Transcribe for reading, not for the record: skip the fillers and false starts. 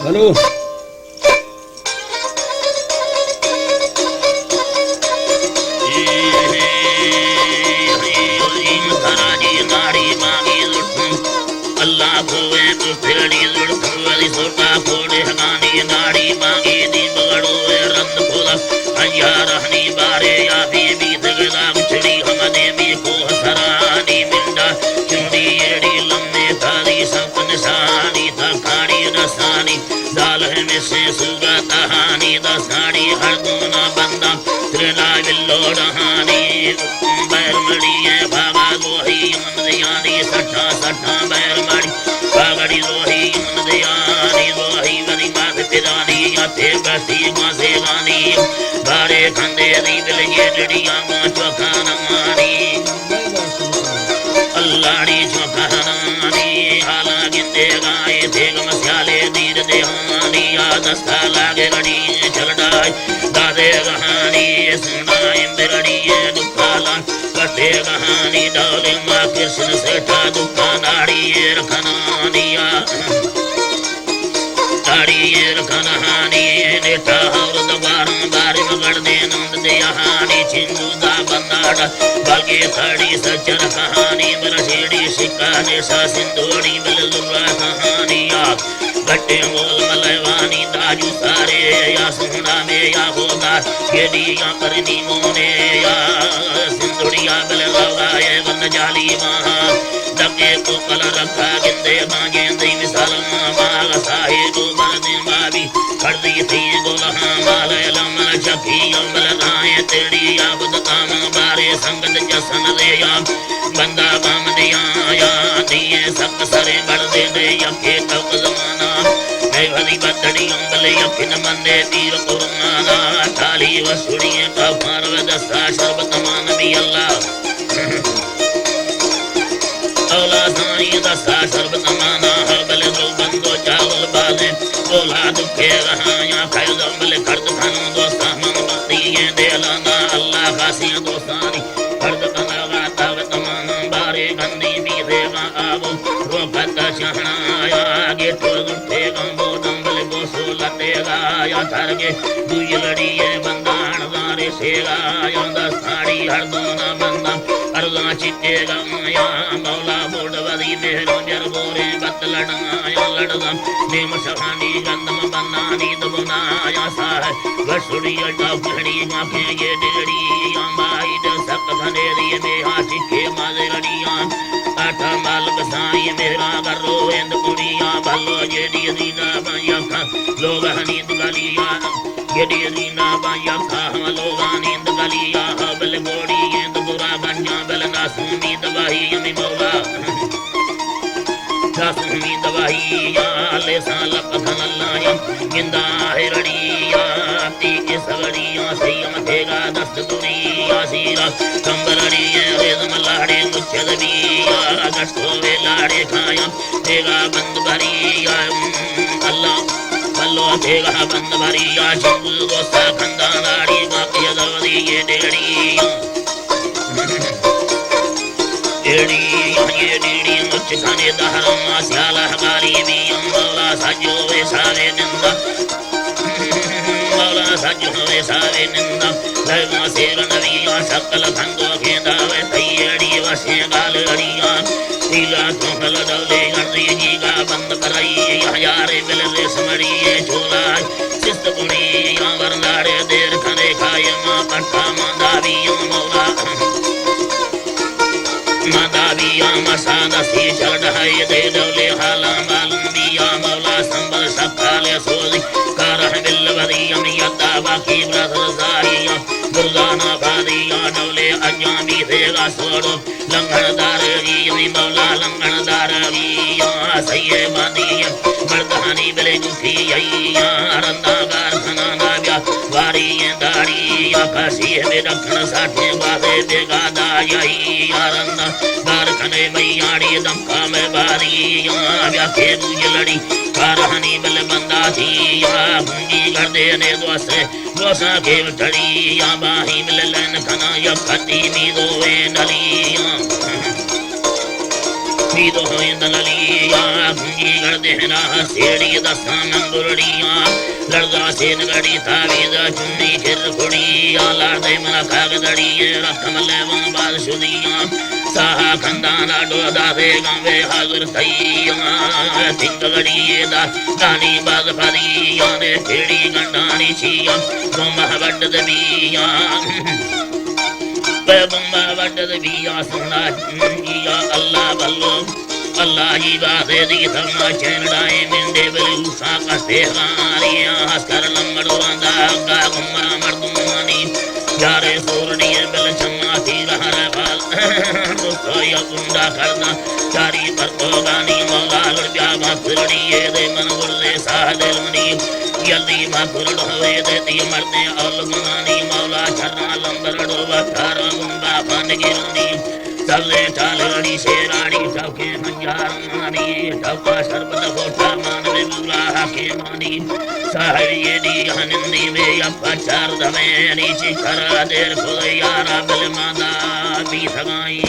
hello अल्लाह खोवे तो फेड़ी जुड़खुवरी सोटा फोड़े हगानी गाड़ी मांगी दी बगड़ोवे रंद खोला अया रहनी बारे या बीबी तगदा गुचड़ी हमने भी को सरानी मिंडा चुंडी एड़ी लम्बे थारी संत निशानी था खाड़ी रसानी दाल में से सुगा तहानी दसाड़ी हर दूना बंदा त्रिला बिल्लो रहानी बैर मड़ी है भागा लोही यानी सठा सठा बैर मड़ी बागड़ी लोही यानी लोही बनी मात पिरानी याते बसी मासे गानी बारे खंदे दी बिल ये जड़िया मा चौखाना मानी अल्लाड़ी चौखानी हाला गिंदे गाए थे मस्याले दीर देहानी या दस्ता लागे रड़ी चलडाई दादे गहानी सुनाई बिरड़ी दुखाला कटे गहानी डोले माँ कृष्ण सेठा दुकानाड़ी रखनानिया ताड़ी रखनानी नेता और दबार बारे मगड़ दे नंद दयाहानी चिंदूदा बंदाड़ा बागे थाड़ी सज्जन कहानी बरसेड़ी शिकाने सा सिंदूरी बिलुरा कहानिया गट्टे मोल मलवानी दाजू सारे या सुना में या होगा गेडी या करनी मोने या सिंदूरिया बिलवाए वन जाली महा दके को कल रखा गिंदे मांगे दी मिसाल माग साहे को बरदे मावी कर दी थी गोलहा माले लमल चखी अमल राय तेरी आबद काम बारे संगत जसन दे या बंदा काम दिया या दिए सब सरे बड़ दे दे यके तक जमाना मैं भली बदड़ी अम्बल यकिन मंदे तीर कुरमाना थाली वसुड़िए का फारव दसा शरबत मान भी अल्लाह औला साई दसा शरबत माना हर बल दो बंदो चावल बाजे बोला दुखे रहाया खैर अम्बल खर्द खानो दोस्ता मन बती ये देलाना अल्लाह खासी दोस्तानी खर्द कनागा तावत मान बारे गंदी भी देगा आवो रोकत शहनाया आगे तो उठेगा बोदंबल बोसो लतेगा या थरगे दुई लड़िए बंदान दारे सेगा या दस्ताड़ी हर दोना बंदा अर्जा चिटेगा या मौला बोडवदी मेहरो जर गोरे बत लड़ाया लड़दम नेम सहानी गंदम बनानी दबनाया साह वसुड़ी डफड़ी माखे ये डिगड़ी या माई दे सक धने दी बेहा चिके माले लड़िया आठा मालक साई मेरा करो इंद कुड़िया भलो ये दीना बाया खा लोग हनीद गलिया ये दीना बाया खा लोग हनीद गलिया बल गोड़ी इंद बुरा गंजा बल ना सुनी दवाई यमी मौला सुनी दवाई या ले साल पखन लाया गिंदा हिरड़िया ती के सवड़िया सैयम थेगा दस्त दुरिया सीरा कंबरड़िया रेजम लाड़े मुच्छद बिया गस्तो वे लाड़े खाया थेगा बंद भरिया अल्लाह बल्लो थेगा बंद भरिया चिंगु गोसा खंदा नाड़ी बाकी दवदी ये डेड़िया ये डीड़ी मुच्छ खाने दहरमा स्याला हमारी भी मौला सजो वे सारे निंदा मौला सजो वे सारे निंदा लरमा सेर नरिया शकल खंदो खेदा वे तैयड़ी वसे गालड़िया नीला कोहल दौले गर्दी जीगा बंद कराई हजारे बिल रेसमड़ी झोला सिस्त गुणी यावर लाड़े देर खने खाए मां कट्टा मांदावी मौला मादाविया मसादा सी चढ़ाई दे डोले हाला मालूम दिया मौला संबल सकाले सोजी करह बिल वदिया मियता बाकी ब्रदर जारिया दुर्गाना बादिया डोले अजामी देगा सोड़ो लंगड़दार गी मौला लंगड़दार गिया सैये बादिया मर्दानी बिले दुखी आइया रंदागार खना नाव्या वारी दाड़ी आकाशी में रखन साठे बादे बेगा दाई आरंदा दार खने मैयाड़ी दमका में बारी व्याखे बुझलड़ी कारहनी बल बंदा थी गुंजी कर देने दोसे दोसा के ठड़ी या बाही मिल लन खना या खती मी दोवे नलिया सीधो दलिया गुंजी गढ़ देना सेड़ी दसा मंगुरड़िया लड़दा सेन गड़ी थावी दा चुन्नी खिर कुड़िया लाड़े मना खाग दड़िए रखमले बाल शुदिया साहा खंदाना डोदा दे गावे हाजिर थैया थिंग गड़िए दा दानी बाज फरिया ने खेड़ी गंडानी छिया गोमा वड्ड दबिया बम्बा वड्ड दबिया सोना जिया अल्लाह बल्लो अल्लाह जी बासे दी थमा चैनड़ाए मिंदे बलूसा कस्ते हारिया हस्कर लंगड़ वांदा गा गुम्मा मर्दुमानी यारे सोरनी बिल चम्मा थी रहर बाल दोस्तो या गुंडा करना चारी पर तो गानी मौला लड़ब्या बाखुरड़ी ये दे मन गुरदे साहदलनी जल्दी बाखुरड़ होए दे ती मरदे और गुनानी मौला छर्रा लंबरड़ो वठार गुंबा फन गिरनी सबले टालड़ी शेराड़ी सबके हंजार मानी सबका शरबत होठा मानवे बुरा के मानी साहरिये दी हनिंदी में अप्पा चार दमे नीची करा देर खुद यारा बिल मादा भी सगाई